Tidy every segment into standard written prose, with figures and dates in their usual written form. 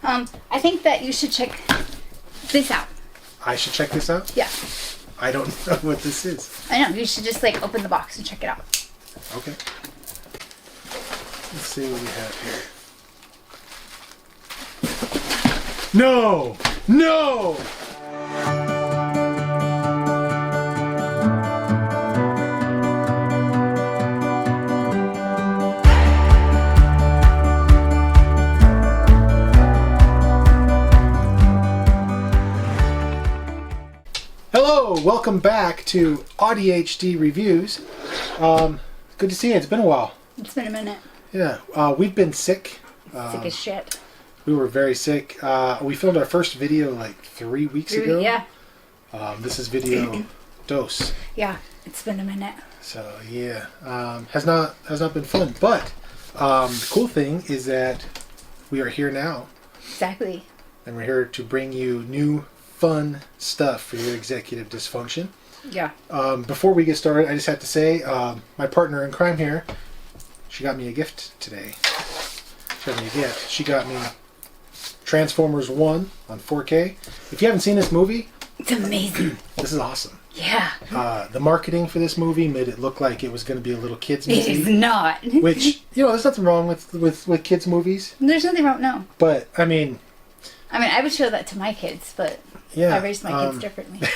I think that you should check this out. I should check this out? Yeah. I don't know what this is. I know. You should just like open the box and check it out. Okay. Let's see what we have here. No! No! Hello, welcome back to AuDHD Reviews. Good to see you. It's been a while. It's been a minute. Yeah, we've been sick. Sick as shit. We were very sick. We filmed our first video like 3 weeks ago. Yeah. This is video Dols. Yeah, it's been a minute. So yeah, has not been fun. But the cool thing is that we are here now. Exactly. And we're here to bring you new fun stuff for your executive dysfunction. Yeah. Before we get started, I just have to say, my partner in crime here, she got me a gift today. She got me Transformers 1 on 4K. If you haven't seen this movie, it's amazing. This is awesome. Yeah. The marketing for this movie made it look like it was going to be a little kids movie. It is not. Which, there's nothing wrong with kids movies. There's nothing wrong, no. But, I mean, I would show that to my kids, but yeah, I raised my kids differently.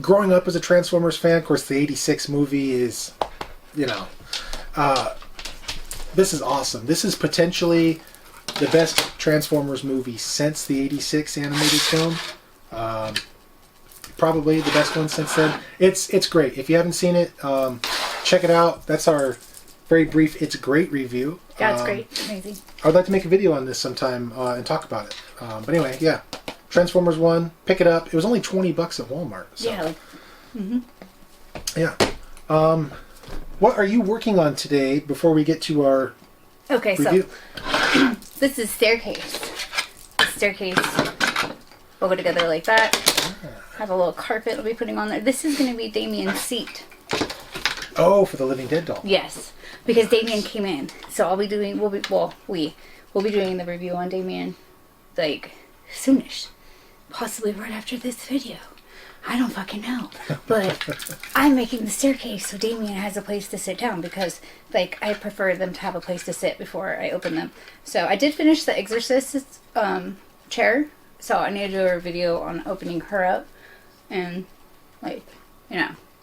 Growing up as a Transformers fan, of course, the '86 movie is, this is awesome. This is potentially the best Transformers movie since the '86 animated film. Probably the best one since then. It's great. If you haven't seen it, check it out. That's our very brief It's Great review. Yeah, it's great. Amazing. I would like to make a video on this sometime and talk about it. But anyway, yeah. Transformers 1, pick it up. It was only $20 at Walmart. So. Yeah. Yeah. What are you working on today before we get to our review? So this is staircase. The staircase will go together like that. Have a little carpet I'll be putting on there. This is going to be Damien's seat. Oh, for the Living Dead doll. Yes, because Damien came in. So I'll be doing. We'll be doing the review on Damien, like soonish. Possibly right after this video. I don't fucking know. But I'm making the staircase so Damien has a place to sit down because, like, I prefer them to have a place to sit before I open them. So I did finish the Exorcist chair. So I need to do a video on opening her up and, like,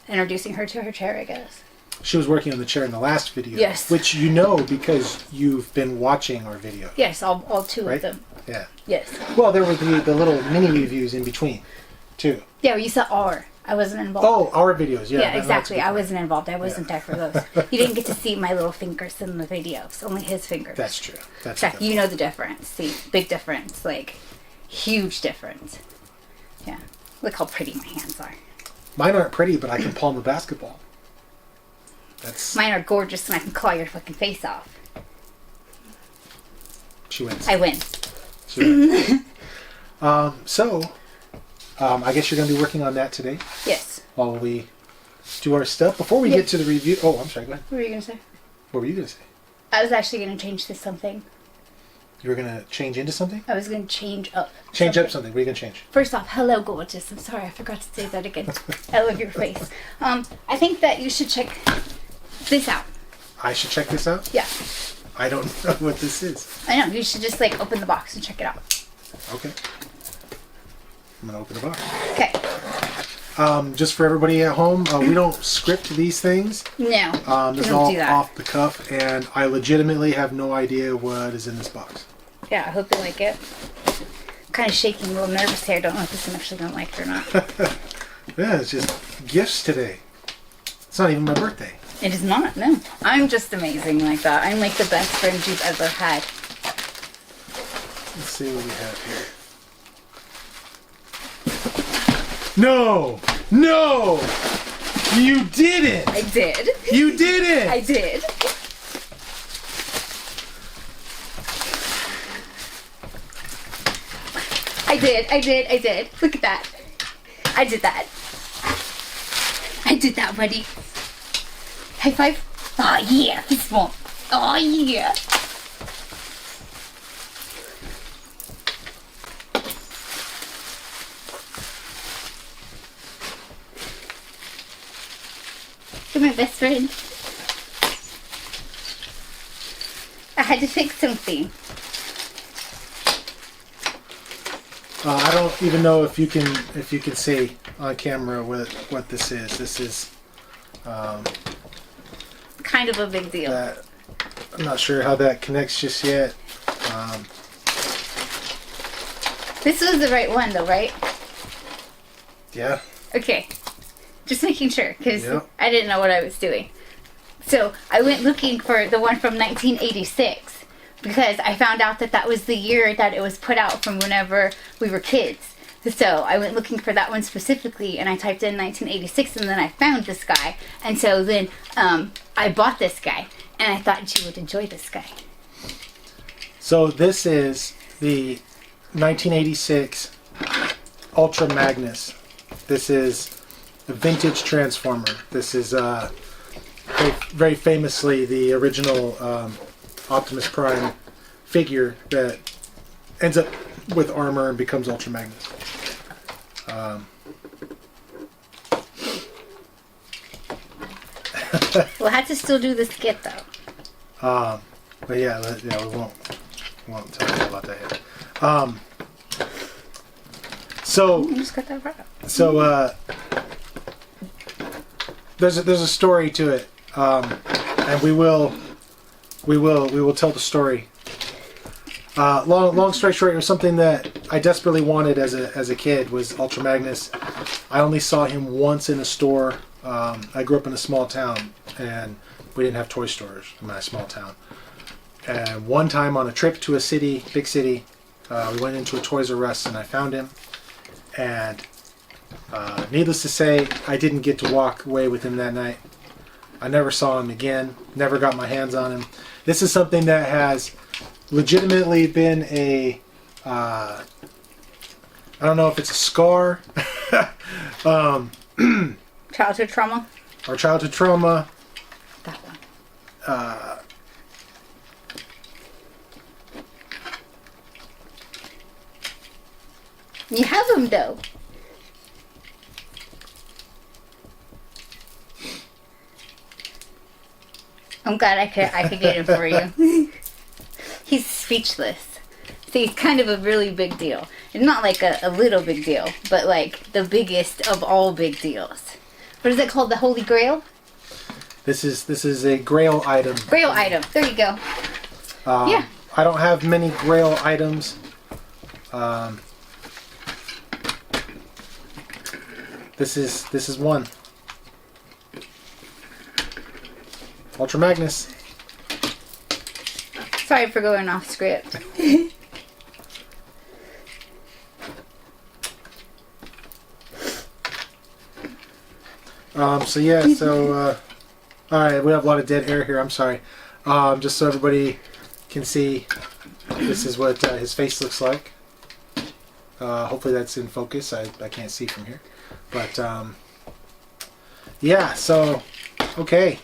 introducing her to her chair, I guess. She was working on the chair in the last video. Yes. Which because you've been watching our video. Yes, all two of them. Yeah. Yes. Well, there were the little mini reviews in between, too. Yeah, well, you saw I wasn't involved. Oh, our videos, yeah. Yeah, exactly. I wasn't involved. I wasn't there for those. You didn't get to see my little fingers in the videos. Only his fingers. That's true. You know the difference. See, big difference. Like, huge difference. Yeah. Look how pretty my hands are. Mine aren't pretty, but I can palm a basketball. Mine are gorgeous, and I can claw your fucking face off. She wins. I win. She wins. I guess you're going to be working on that today. Yes. While we do our stuff. Before we get to the review... Oh, I'm sorry. Go ahead. What were you going to say? What were you going to say? I was actually going to change to something. You were going to change into something? I was going to change up. Up something. What are you going to change? First off, hello, gorgeous. I'm sorry, I forgot to say that again. I love your face. I think that you should check this out. I should check this out? Yeah. I don't know what this is. I know. You should just, like, open the box and check it out. Okay. I'm going to open the box. Okay. Just for everybody at home, we don't script these things. No. This is all off the cuff, and I legitimately have no idea what is in this box. Yeah, I hope you like it. I'm kind of shaking, a little nervous here. I don't know if this is actually going to like it or not. Yeah, it's just gifts today. It's not even my birthday. It is not, no. I'm just amazing like that. I'm like the best friend you've ever had. Let's see what we have here. No! No! You did it! I did. You did it! I did. I did. Look at that. I did that. I did that, buddy. High five. Oh, yeah. Fist bump. Oh, yeah. my best friend. I had to fix something. I don't even know if you can see on camera what this is. This is Kind of a big deal. I'm not sure how that connects just yet. This was the right one, though, right? Yeah. Okay. Just making sure, because Yep. I didn't know what I was doing. So I went looking for the one from 1986 because I found out that that was the year that it was put out from whenever we were kids. So I went looking for that one specifically, and I typed in 1986, and then I found this guy. And so then I bought this guy, and I thought you would enjoy this guy. So this is the 1986 Ultra Magnus. This is a vintage Transformer. This is very famously the original Optimus Prime figure that ends up with armor and becomes Ultra Magnus. We'll have to still do the skit, though. But yeah, we won't tell you about that yet. So I just got that right. So there's a story to it, and we will tell the story. Long story short, it was something that I desperately wanted as a kid was Ultra Magnus. I only saw him once in a store. I grew up in a small town, and we didn't have toy stores in my small town. And one time on a trip to a city, big city, we went into a Toys R Us, and I found him. And needless to say, I didn't get to walk away with him that night. I never saw him again. Never got my hands on him. This is something that has legitimately been a I don't know if it's a scar Childhood trauma? or childhood trauma. That one. You have them, though. I'm glad I could get him for you. He's speechless. See, he's kind of a really big deal. It's not like a little big deal, but like the biggest of all big deals. What is it called? The Holy Grail? This is a Grail item. Grail item. There you go. Yeah. I don't have many Grail items. This is one. Ultra Magnus. Sorry for going off script. So yeah, all right, we have a lot of dead air here. I'm sorry. Just so everybody can see, this is what his face looks like. Hopefully that's in focus. I can't see from here, but yeah. So okay.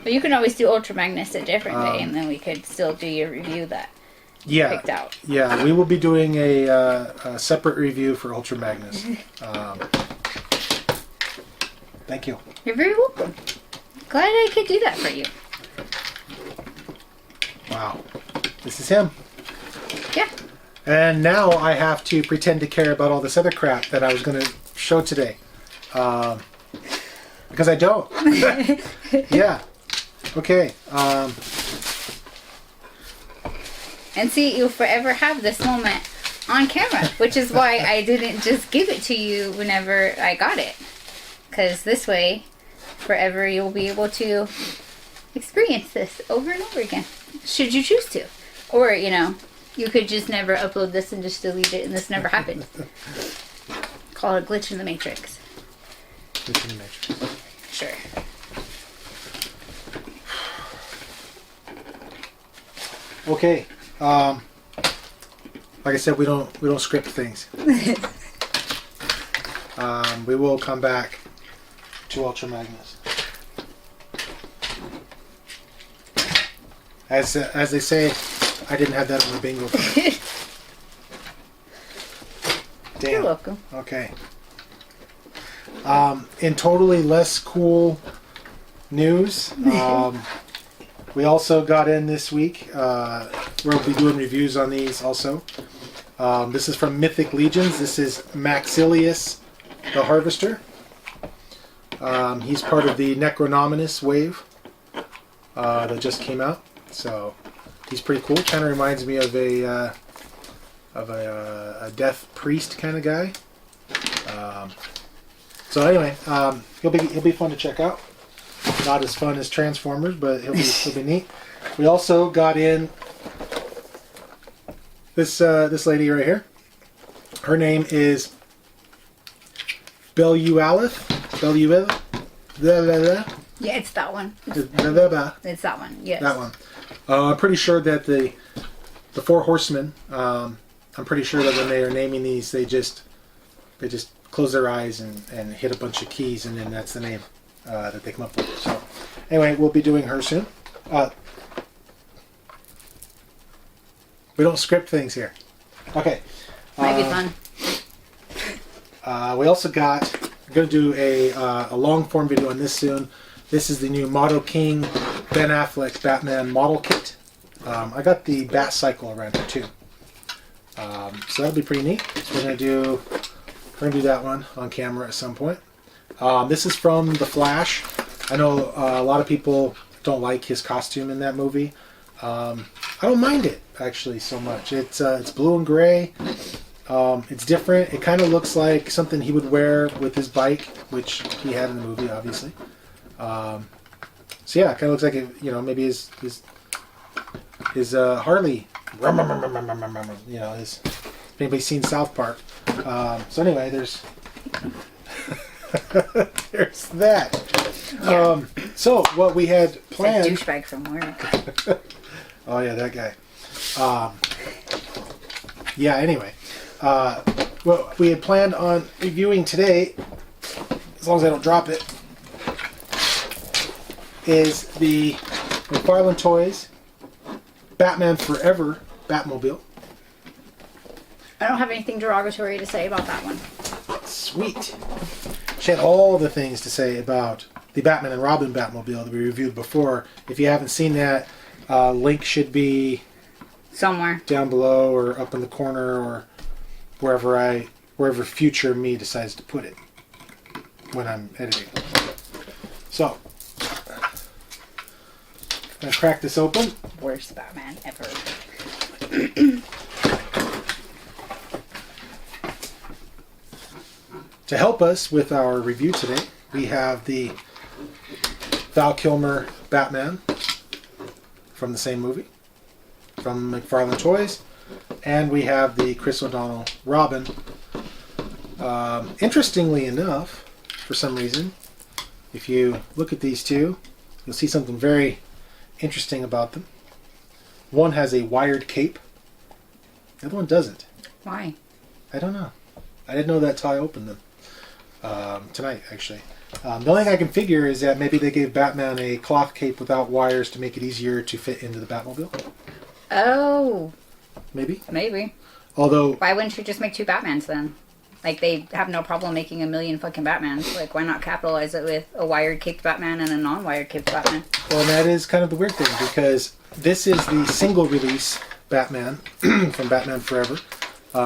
But you can always do Ultra Magnus a different day, and then we could still do your review that picked out. Yeah, we will be doing a separate review for Ultra Magnus. Thank you. You're very welcome. Glad I could do that for you. Wow. This is him. Yeah. And now I have to pretend to care about all this other crap that I was going to show today. Because I don't. Yeah. Okay. And see, you'll forever have this moment on camera, which is why I didn't just give it to you whenever I got it. Because this way, forever you'll be able to experience this over and over again, should you choose to. Or, you could just never upload this and just delete it and this never happened. Call it a glitch in the Matrix. Glitch in the Matrix. Sure. Okay. Like I said, we don't script things. We will come back to Ultra Magnus. As they say, I didn't have that on the bingo card. Damn. You're welcome. Okay. In totally less cool news, we also got in this week. We'll be doing reviews on these also. This is from Mythic Legions. This is Maxilius the Harvester. He's part of the Necronominus wave that just came out. So he's pretty cool. Kind of reminds me of a death priest kind of guy. So anyway, he'll be fun to check out. Not as fun as Transformers, but he'll be neat. We also got in this lady right here. Her name is Belualith. Yeah, it's that one. It's that one. Yes. That one. I'm pretty sure that the Four Horsemen. I'm pretty sure that when they are naming these, they just close their eyes and hit a bunch of keys, and then that's the name that they come up with. So anyway, we'll be doing her soon. We don't script things here. Okay. Might be fun. We also got. We're going to do a long form video on this soon. This is the new Model King Ben Affleck Batman model kit. I got the Bat Cycle around here too. So that'll be pretty neat. So we're gonna do that one on camera at some point. This is from The Flash. I know a lot of people don't like his costume in that movie. I don't mind it actually so much. It's blue and gray. It's different. It kind of looks like something he would wear with his bike, which he had in the movie, obviously. So yeah, it kind of looks like it, maybe his Harley. If anybody's seen South Park. So anyway, there's there's that. Yeah. So what we had planned. It's a douchebag from work. Oh yeah, that guy. Yeah. Anyway, what we had planned on reviewing today, as long as I don't drop it, is the McFarlane Toys Batman Forever Batmobile. I don't have anything derogatory to say about that one. Sweet. She had all the things to say about the Batman and Robin Batmobile that we reviewed before. If you haven't seen that, link should be somewhere down below or up in the corner or wherever future me decides to put it when I'm editing. So, I'm gonna crack this open. Worst Batman ever. To help us with our review today, we have the Val Kilmer Batman from the same movie, from McFarlane Toys, and we have the Chris O'Donnell Robin. Interestingly enough, for some reason, if you look at these two, you'll see something very interesting about them. One has a wired cape. The other one doesn't. Why? I don't know. I didn't know that till I opened them. Tonight, actually. The only thing I can figure is that maybe they gave Batman a cloth cape without wires to make it easier to fit into the Batmobile. Oh. Maybe. Maybe. Although... Why wouldn't you just make two Batmans then? Like, they have no problem making a million fucking Batmans. Like, why not capitalize it with a wired-caped Batman and a non-wired caped Batman? Well, and that is kind of the weird thing, because this is the single-release Batman from Batman Forever.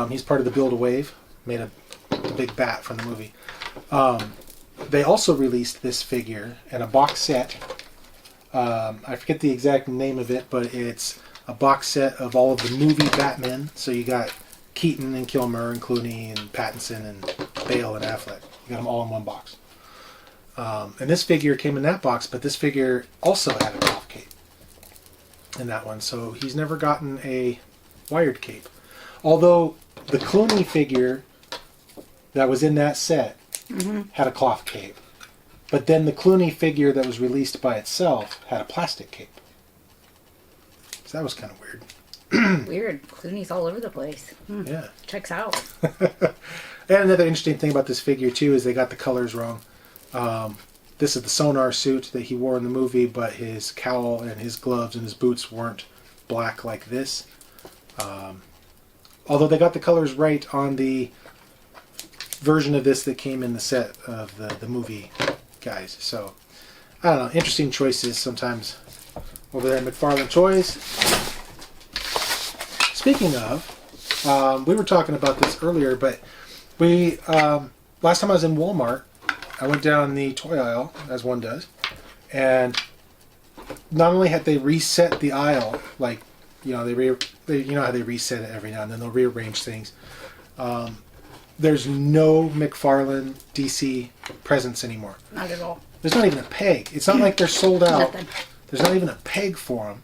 He's part of the Build-A-Wave, made of the big bat from the movie. They also released this figure in a box set. I forget the exact name of it, but it's a box set of all of the movie Batmen. So you got Keaton and Kilmer and Clooney and Pattinson and Bale and Affleck. You got them all in one box. And this figure came in that box, but this figure also had a cloth cape in that one. So he's never gotten a wired cape. Although the Clooney figure that was in that set had a cloth cape. But then the Clooney figure that was released by itself had a plastic cape. So that was kind of weird. Weird. Clooney's all over the place. Yeah. Checks out. And another interesting thing about this figure, too, is they got the colors wrong. This is the sonar suit that he wore in the movie, but his cowl and his gloves and his boots weren't black like this. Although they got the colors right on the version of this that came in the set of the movie guys. So, I don't know. Interesting choices sometimes over there at McFarlane Toys. Speaking of, we were talking about this earlier, but we last time I was in Walmart, I went down the toy aisle, as one does, and not only had they reset the aisle, like, you know, you know how they reset it every now and then, they'll rearrange things. There's no McFarlane DC presence anymore. Not at all. There's not even a peg. It's not like they're sold out. Nothing. There's not even a peg for them.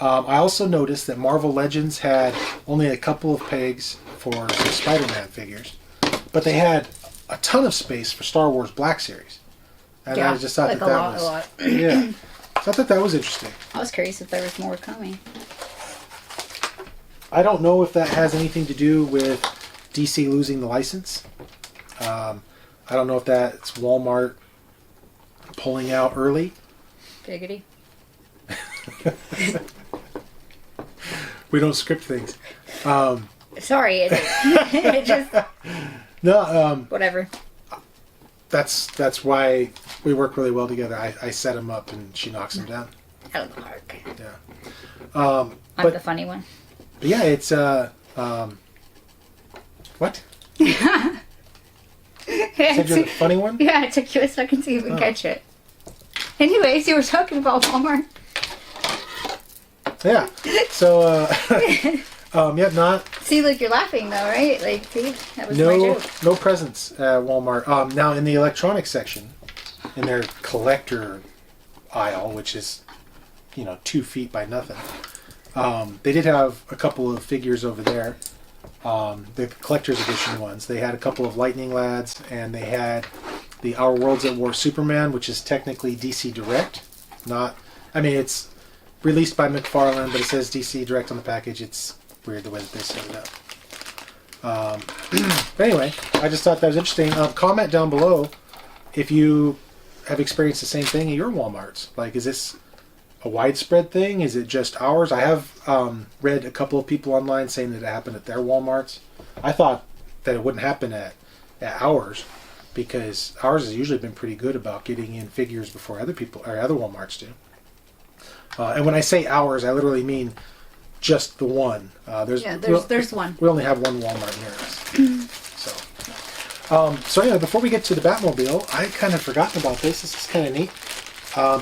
I also noticed that Marvel Legends had only a couple of pegs for some Spider-Man figures, but they had a ton of space for Star Wars Black Series. And Yeah, I just thought like that a was lot. yeah. So I thought that was interesting. I was curious if there was more coming. I don't know if that has anything to do with DC losing the license. I don't know if that's Walmart pulling out early. Giggity. We don't script things. Sorry, it just No, whatever. that's why we work really well together. I set him up and she knocks him down. Out of the park. Yeah. I'm the funny one. But yeah, it's what? Said you're the funny one? Yeah, it took you a second to even catch it. Anyways, you were talking about Walmart. Yeah. So yeah, not See, look, you're laughing though, right? Like, see, that was my joke. no presence at Walmart. Now in the electronics section, in their collector aisle, which is 2 feet by nothing, they did have a couple of figures over there. The collector's edition ones. They had a couple of Lightning Lads, and they had the Our Worlds at War Superman, which is technically DC Direct. It's released by McFarlane, but it says DC Direct on the package. It's weird the way that they set it up. But anyway, I just thought that was interesting. Comment down below if you have experienced the same thing at your Walmarts. Like, is this a widespread thing? Is it just ours? I have read a couple of people online saying that it happened at their Walmarts. I thought that it wouldn't happen at ours, because ours has usually been pretty good about getting in figures before other people or other Walmarts do. And when I say ours, I literally mean just the one. There's one. We only have one Walmart near us. So anyway, before we get to the Batmobile, I kind of forgotten about this. This is kind of neat.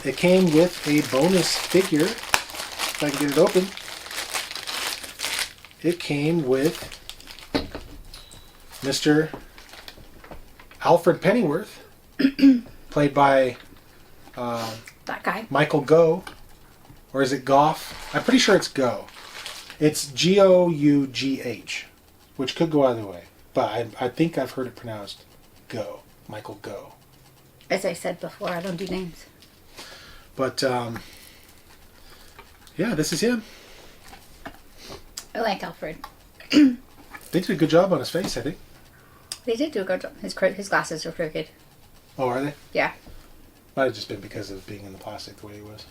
It came with a bonus figure. If I can get it open. It came with Mr. Alfred Pennyworth, played by That guy. Michael Gough. Or is it Gough? I'm pretty sure it's Go. It's Gough, which could go either way. But I think I've heard it pronounced Go. Michael Gough. As I said before, I don't do names. But, yeah, this is him. I like Alfred. They did a good job on his face, I think. They did do a good job. His glasses are crooked. Oh, are they? Yeah. Might have just been because of being in the plastic the way he was.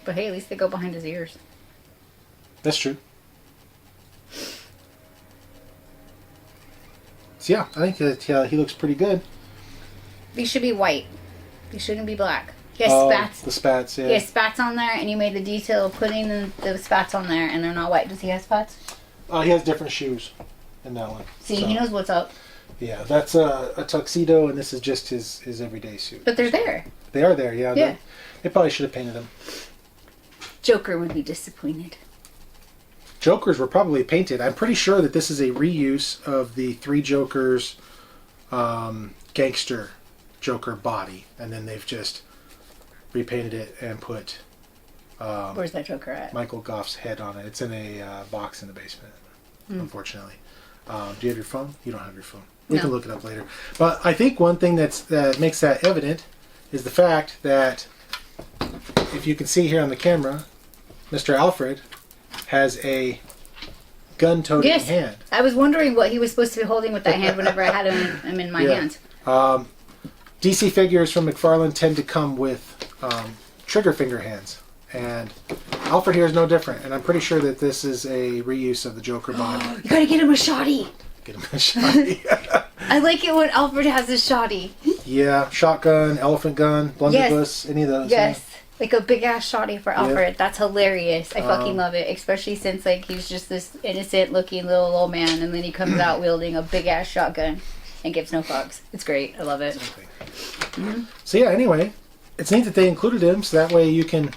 But hey, at least they go behind his ears. That's true. So yeah, I think that he looks pretty good. These should be white. These shouldn't be black. He has spats. The spats, yeah. He has spats on there, and you made the detail of putting the spats on there, and they're not white. Does he have spats? He has different shoes in that one. See, he knows what's up. Yeah, that's a tuxedo, and this is just his everyday suit. But they're there. They are there, yeah. Yeah. They probably should have painted them. Joker would be disappointed. Jokers were probably painted. I'm pretty sure that this is a reuse of the Three Jokers gangster Joker body, and then they've just repainted it and put Where's that Joker at? Michael Gough's head on it. It's in a box in the basement, unfortunately. Do you have your phone? You don't have your phone. We can look it up later. But I think one thing that makes that evident is the fact that, if you can see here on the camera, Mr. Alfred has a gun-toting hand. I was wondering what he was supposed to be holding with that hand whenever I had him in my hand. DC figures from McFarlane tend to come with trigger finger hands. And Alfred here is no different, and I'm pretty sure that this is a reuse of the Joker body. You gotta get him a shoddy. Get him a shoddy. I like it when Alfred has a shoddy. Yeah, shotgun, elephant gun, blunderbuss, any of those. Yes. Like a big ass shoddy for Alfred. Yep. That's hilarious. I fucking love it. Especially since like he's just this innocent looking little old man, and then he comes out wielding a big ass shotgun and gives no fucks. It's great. I love it. Mm-hmm. So yeah, anyway, it's neat that they included him, so that way you can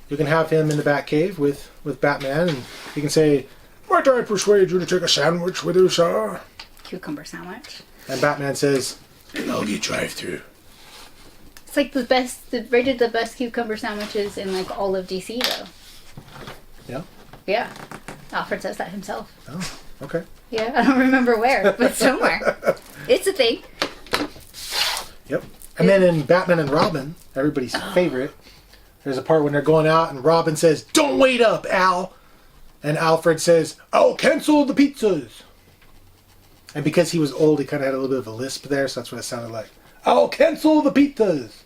have him in the Batcave with Batman, and you can say, "Might I persuade you to take a sandwich with you, sir?" Cucumber sandwich. And Batman says, "I'll get drive-through." It's like rated the best cucumber sandwiches in like all of DC though. Yeah. Yeah. Alfred says that himself. Oh, okay. Yeah, I don't remember where, but somewhere. It's a thing. Yep. And then in Batman and Robin, everybody's favorite, there's a part when they're going out and Robin says, "Don't wait up, Al." And Alfred says, "I'll cancel the pizzas." And because he was old, he kind of had a little bit of a lisp there, so that's what it sounded like. "I'll cancel the pizzas."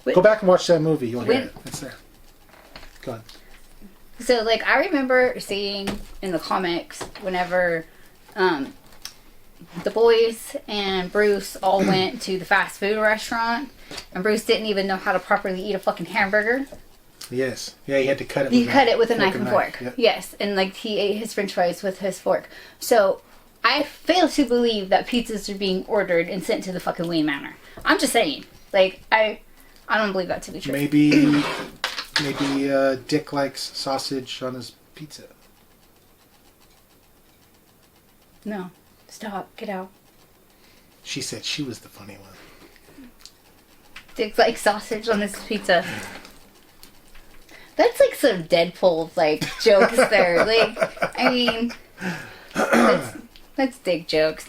Go back and watch that movie. You'll hear it. It's there. Go on. So, like, I remember seeing in the comics whenever the boys and Bruce all went to the fast food restaurant, and Bruce didn't even know how to properly eat a fucking hamburger. Yes. Yeah, he had to cut it. He cut it with a knife and fork. Yep. Yes, and like he ate his French fries with his fork. So I fail to believe that pizzas are being ordered and sent to the fucking Wayne Manor. I'm just saying, like I don't believe that to be true. Maybe Dick likes sausage on his pizza. No, stop, get out. She said she was the funny one. Dick likes sausage on his pizza. That's like some Deadpool like jokes there. Like, I mean, that's Dick jokes.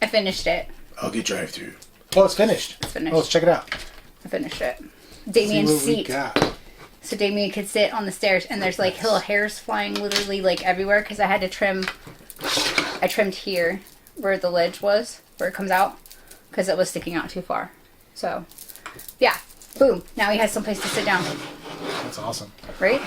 I finished it. I'll get drive-through. Oh, it's finished. It's finished. Oh, let's check it out. I finished it. Damien's See what we seat. got. So Damien could sit on the stairs, and there's like little hairs flying literally like everywhere because I had to trim. I trimmed here where the ledge was, where it comes out, because it was sticking out too far. So, yeah. Boom. Now he has someplace to sit down. That's awesome. Right?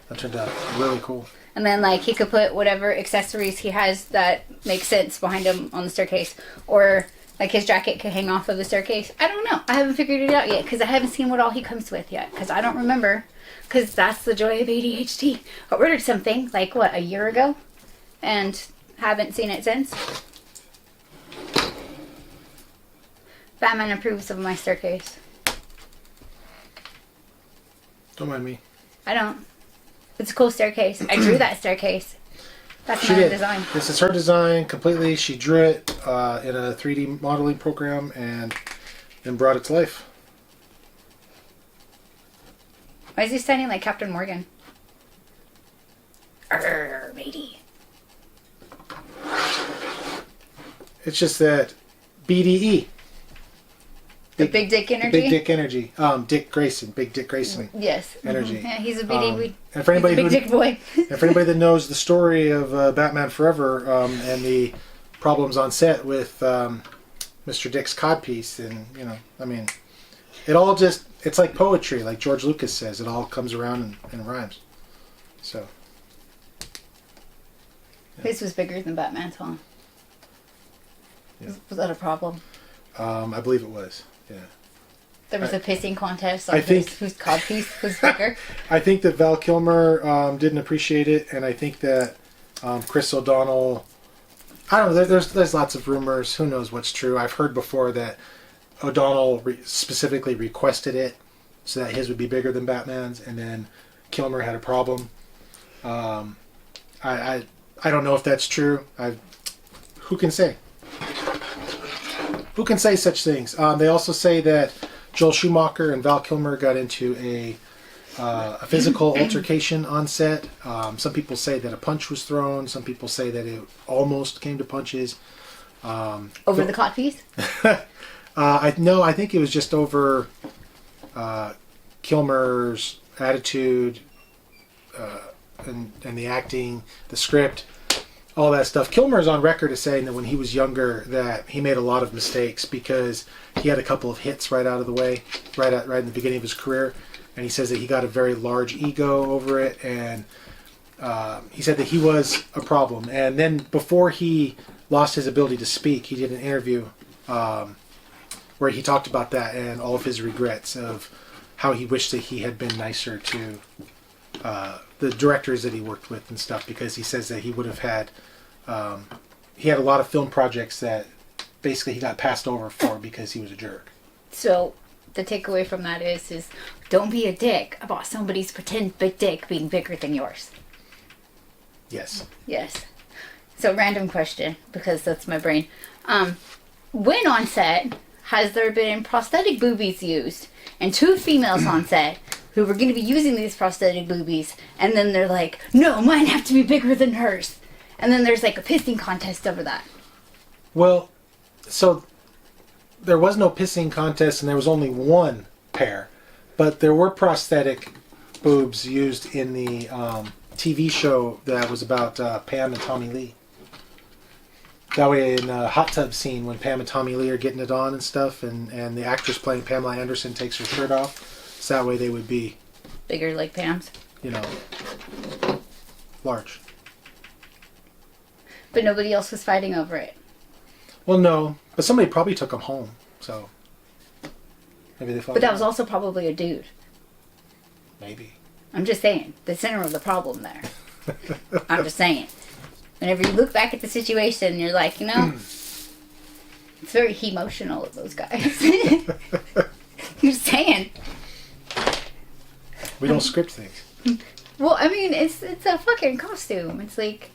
That turned out really cool. And then, like, he could put whatever accessories he has that make sense behind him on the staircase. Or, like, his jacket could hang off of the staircase. I don't know. I haven't figured it out yet because I haven't seen what all he comes with yet. Because I don't remember. Because that's the joy of ADHD. I ordered something, like, what, a year ago? And haven't seen it since. Batman approves of my staircase. Don't mind me. I don't. It's a cool staircase. I drew that staircase. That's She my did. design. This is her design completely. She drew it in a 3D modeling program and then brought it to life. Why is he standing like Captain Morgan? Arr, matey. It's just that BDE. The big dick energy? Big dick energy. Dick Grayson. Big Dick Grayson. Yes. Energy. Mm-hmm. Yeah, he's a BD. And for anybody he's a big dick boy. and for anybody that knows the story of Batman Forever and the problems on set with Mr. Dick's codpiece, and I mean, it all it's like poetry, like George Lucas says. It all comes around and rhymes. So. Yeah. His was bigger than Batman's, huh? Yeah. Was that a problem? I believe it was. Yeah. There was a pissing contest on I think whose codpiece was bigger. I think that Val Kilmer didn't appreciate it, and I think that Chris O'Donnell. I don't know. There's lots of rumors. Who knows what's true? I've heard before that O'Donnell specifically requested it so that his would be bigger than Batman's, and then Kilmer had a problem. I don't know if that's true. Who can say? Who can say such things? They also say that Joel Schumacher and Val Kilmer got into a physical altercation on set. Some people say that a punch was thrown. Some people say that it almost came to punches. Over the codpiece? I think it was just over Kilmer's attitude and the acting, the script. all that stuff. Kilmer's on record as saying that when he was younger that he made a lot of mistakes because he had a couple of hits right out of the way, right in the beginning of his career. And he says that he got a very large ego over it, and he said that he was a problem. And then before he lost his ability to speak, he did an interview where he talked about that and all of his regrets of how he wished that he had been nicer to the directors that he worked with and stuff, because he says that he would have had he had a lot of film projects that basically he got passed over for because he was a jerk. So the takeaway from that is don't be a dick about somebody's pretend big dick being bigger than yours. Yes. Yes. So random question, because that's my brain. When on set has there been prosthetic boobies used and two females on set who were going to be using these prosthetic boobies, and then they're like, no, mine have to be bigger than hers, and then there's like a pissing contest over that? Well, so there was no pissing contest and there was only one pair, but there were prosthetic boobs used in the TV show that was about Pam and Tommy Lee. That way, in a hot tub scene when Pam and Tommy Lee are getting it on and stuff, and the actress playing Pamela Anderson takes her shirt off, so that way they would be bigger like Pam's? Large. But nobody else was fighting over it. Well, no, but somebody probably took them home, so maybe they fought. But that was also probably a dude. Maybe. I'm just saying, the center of the problem there. I'm just saying. Whenever you look back at the situation, you're like, it's very emotional of those guys. I'm just saying. We don't script things. Well, I mean, it's a fucking costume. It's like,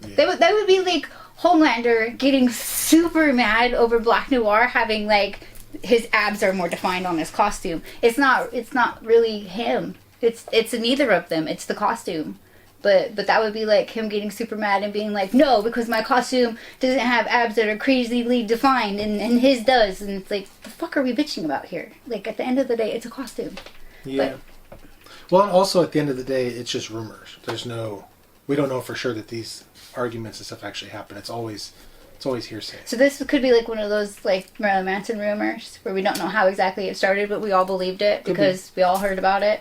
that would be like Homelander getting super mad over Black Noir having like his abs are more defined on his costume. It's not really him. It's neither of them. It's the costume. But that would be like him getting super mad and being like, no, because my costume doesn't have abs that are crazily defined and his does. And it's like, the fuck are we bitching about here? Like, at the end of the day, it's a costume. Yeah. Well, and also at the end of the day, it's just rumors. We don't know for sure that these arguments and stuff actually happen. It's always hearsay. So this could be like one of those like Marilyn Manson rumors where we don't know how exactly it started, but we all believed it because we all heard about it.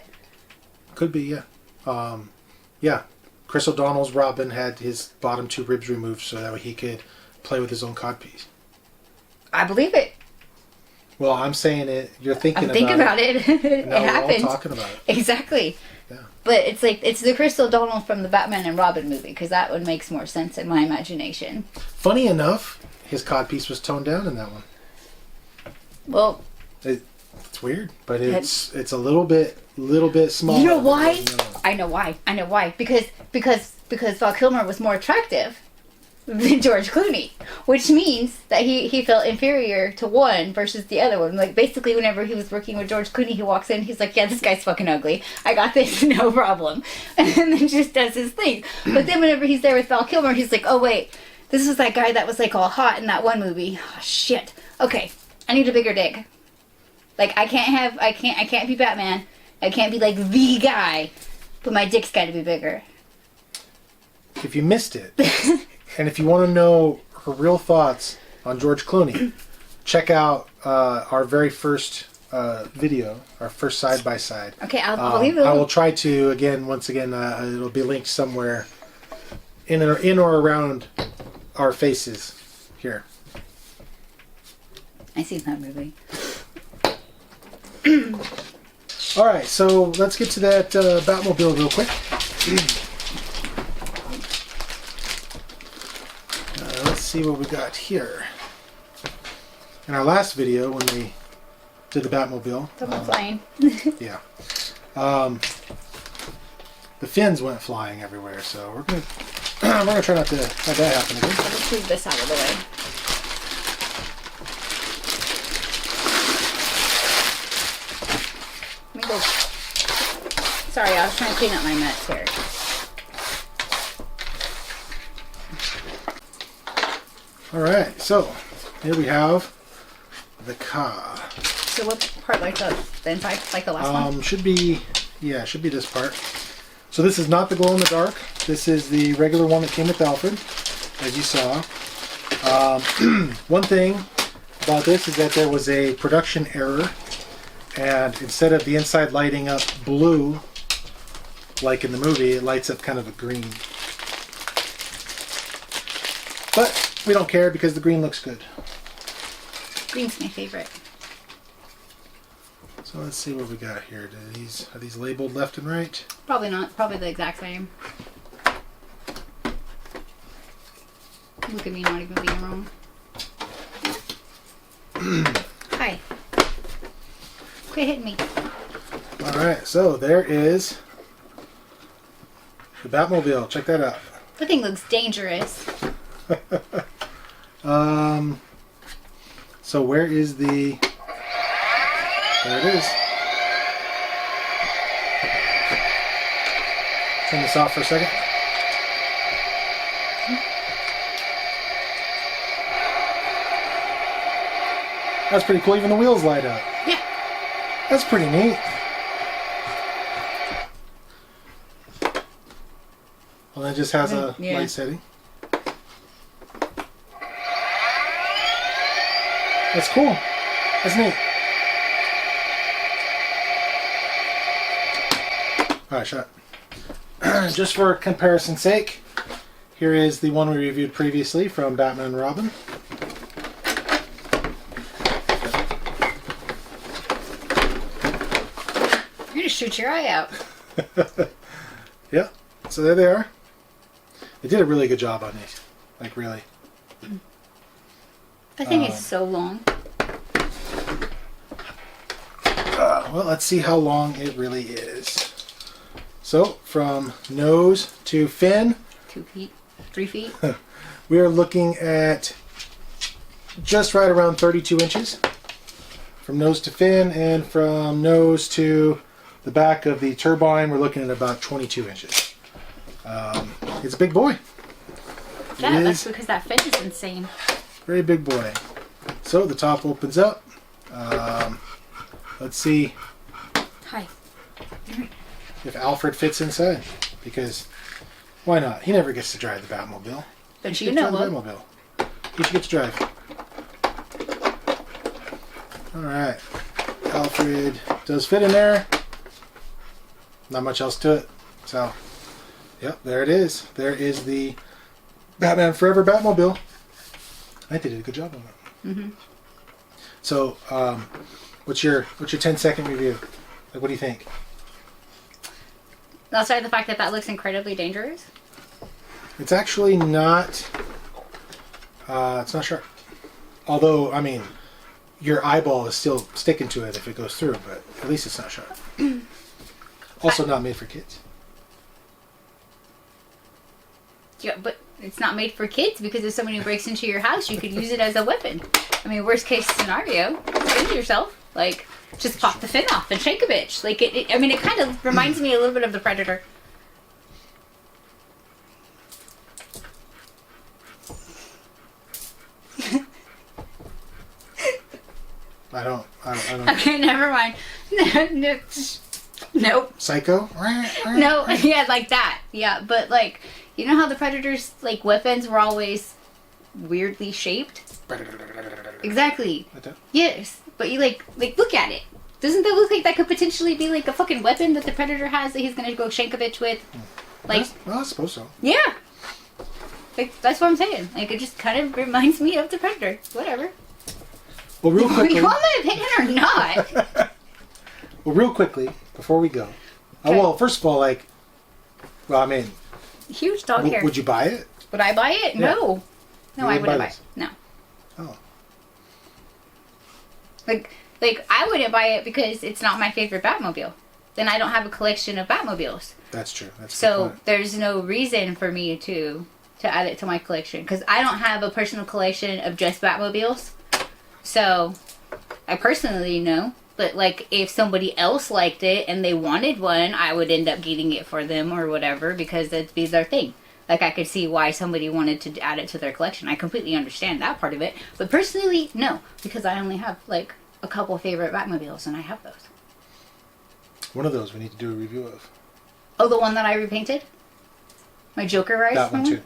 Could be, yeah. Yeah. Chris O'Donnell's Robin had his bottom two ribs removed so that way he could play with his own codpiece. I believe it. Well, I'm saying it. You're thinking about it. I'm thinking about it. It happened. We're all talking about it. Exactly. Yeah. But it's like, it's the Chris O'Donnell from the Batman and Robin movie, because that one makes more sense in my imagination. Funny enough, his codpiece was toned down in that one. Well, it's weird, but it's a little bit smaller. You know why? I know why. Because Val Kilmer was more attractive than George Clooney, which means that he felt inferior to one versus the other one. Like, basically, whenever he was working with George Clooney, he walks in, he's like, yeah, this guy's fucking ugly. I got this, no problem. And then just does his thing. But then whenever he's there with Val Kilmer, he's like, oh, wait, this was that guy that was, like, all hot in that one movie. Oh, shit. Okay, I need a bigger dick. Like, I can't be Batman. I can't be, like, the guy. But my dick's got to be bigger. If you missed it, and if you want to know her real thoughts on George Clooney, check out our very first video, our first side-by-side. Okay, I'll leave it. I will try to, once again, it'll be linked somewhere in or around our faces here. I seen that movie. All right, so let's get to that Batmobile real quick. Let's see what we got here. In our last video, when we did the Batmobile, Someone flying. yeah, the fins went flying everywhere. So we're gonna try not to have that happen again. Let's move this out of the way. Let me go. Sorry, I was trying to clean up my mess here. All right, so here we have the car. So what part lights up? The inside, like the last one? Should be this part. So this is not the glow in the dark. This is the regular one that came with Alfred. as you saw. One thing about this is that there was a production error, and instead of the inside lighting up blue like in the movie, it lights up kind of a green. But we don't care because the green looks good. Green's my favorite. So let's see what we got here. Are these labeled left and right? Probably not. Probably the exact same. Look at me not even being wrong. Hi. Quit hitting me. Alright, so there is the Batmobile. Check that out. That thing looks dangerous. So where is the... There it is. Turn this off for a second. That's pretty cool. Even the wheels light up. Yeah. That's pretty neat. Well, it just has a Yeah. light setting. That's cool. That's neat. Alright, shut up. Just for comparison's sake, here is the one we reviewed previously from Batman and Robin. You're gonna shoot your eye out. Yeah, so there they are. They did a really good job on these. Like, really. That thing is so long. Well, let's see how long it really is. So, from nose to fin, 2 feet, 3 feet. we are looking at just right around 32 inches. From nose to fin, and from nose to the back of the turbine, we're looking at about 22 inches. It's a big boy. Yeah, that's because that fin is insane. Very big boy. So the top opens up. Let's see Hi. if Alfred fits inside. Because why not? He never gets to drive the Batmobile. But He you should get know to drive what? the Batmobile. He should get to drive. Alright. Alfred does fit in there. Not much else to it. So, yep, there it is. There is the Batman Forever Batmobile. I think they did a good job on it. Mm-hmm. So, what's your 10-second review? Like, what do you think? Outside of the fact that that looks incredibly dangerous. It's actually not. It's not sharp. Although, I mean, your eyeball is still sticking to it if it goes through, but at least it's not sharp. Also, not made for kids. Yeah, but it's not made for kids because if somebody breaks into your house, you could use it as a weapon. I mean, worst case scenario, defend yourself. Like, just pop the fin off and shake a bitch. Like, I mean, it kind of reminds me a little bit of the Predator. I don't. Okay, never mind. Nope. Psycho? No, yeah, like that. Yeah, but like, you know how the Predator's like weapons were always weirdly shaped? Exactly. Like that? Yes, but you like look at it. Doesn't that look like that could potentially be like a fucking weapon that the Predator has that he's gonna go shank a bitch with? Like, Well, I suppose so. yeah. Like, that's what I'm saying. Like, it just kind of reminds me of the Predator. Whatever. Well, real quickly. You want my opinion or not? Well, real quickly before we go. Okay. Well, first of all, like, well, I mean, Huge dog hair. would you buy it? Would I buy it? Yeah. No. No, You I wouldn't wouldn't buy buy it. this? No. Oh. Like, I wouldn't buy it because it's not my favorite Batmobile. Then I don't have a collection of Batmobiles. That's true. That's a good So point. there's no reason for me to add it to my collection because I don't have a personal collection of just Batmobiles. So I personally know, but like if somebody else liked it and they wanted one, I would end up getting it for them or whatever because that'd be their thing. Like I could see why somebody wanted to add it to their collection. I completely understand that part of it. But personally, no, because I only have like a couple favorite Batmobiles and I have those. One of those we need to do a review of. Oh, the one that I repainted? My Joker Rise That one one? too.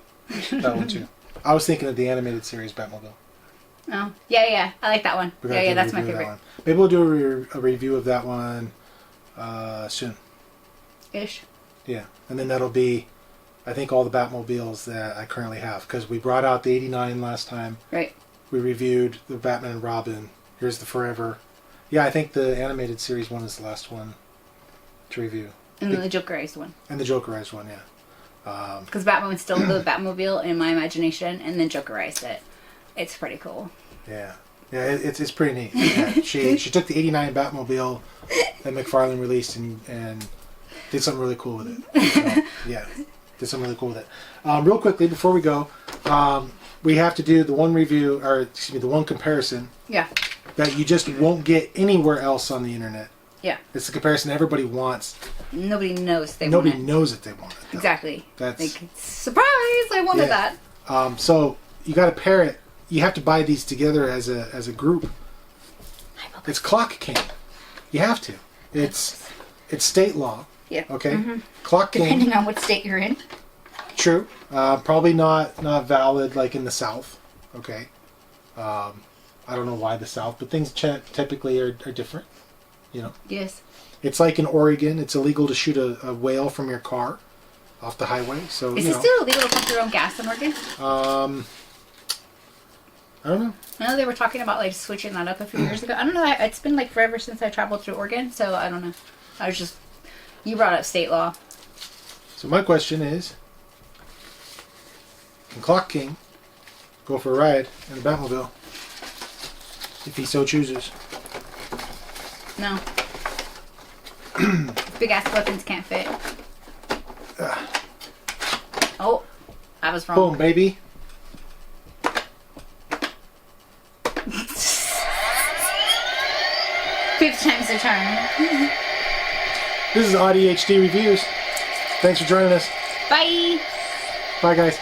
That one too. I was thinking of the animated series Batmobile. Oh, yeah. I like that one. We gotta Yeah, do a that's my review of that favorite. one. Maybe we'll do a review of that one soon. Ish. Yeah, and then that'll be, I think, all the Batmobiles that I currently have, because we brought out the '89 last time. Right. We reviewed the Batman and Robin. Here's the Forever. Yeah, I think the animated series one is the last one to review. And then the Jokerized one. And the Jokerized one, yeah. Because Batman stole the Batmobile in my imagination and then Jokerized it. It's pretty cool. Yeah. Yeah, it's pretty neat. Yeah. She took the '89 Batmobile that McFARLANE released and did something really cool with it. So, yeah, did something really cool with it. Real quickly, before we go, we have to do the one review, or excuse me, the one comparison Yeah. that you just won't get anywhere else on the internet. Yeah. It's the comparison everybody wants. Nobody knows they Nobody want it. knows that they want it, though. Exactly. That's Like, surprise! I wanted Yeah. that. so you got to pair it. You have to buy these together as a group. It's Clock King. You have to. It's state law. Yeah. Okay. Clock King. Depending on what state you're in. True. Probably not valid like in the South. Okay. I don't know why the South, but things typically are different. You know. Yes. It's like in Oregon, it's illegal to shoot a whale from your car off the highway. So Is you it know. still illegal to pump your own gas in Oregon? I don't know. I know they were talking about like switching that up a few years ago. I don't know. It's been like forever since I traveled through Oregon, so I don't know. I was just, you brought up state law. So my question is, can Clock King go for a ride in the Batmobile if he so chooses? No. Big ass weapons can't fit. Oh, I was wrong. Boom, baby. Fifth time's the charm. This is AuDHD Reviews. Thanks for joining us. Bye. Bye, guys.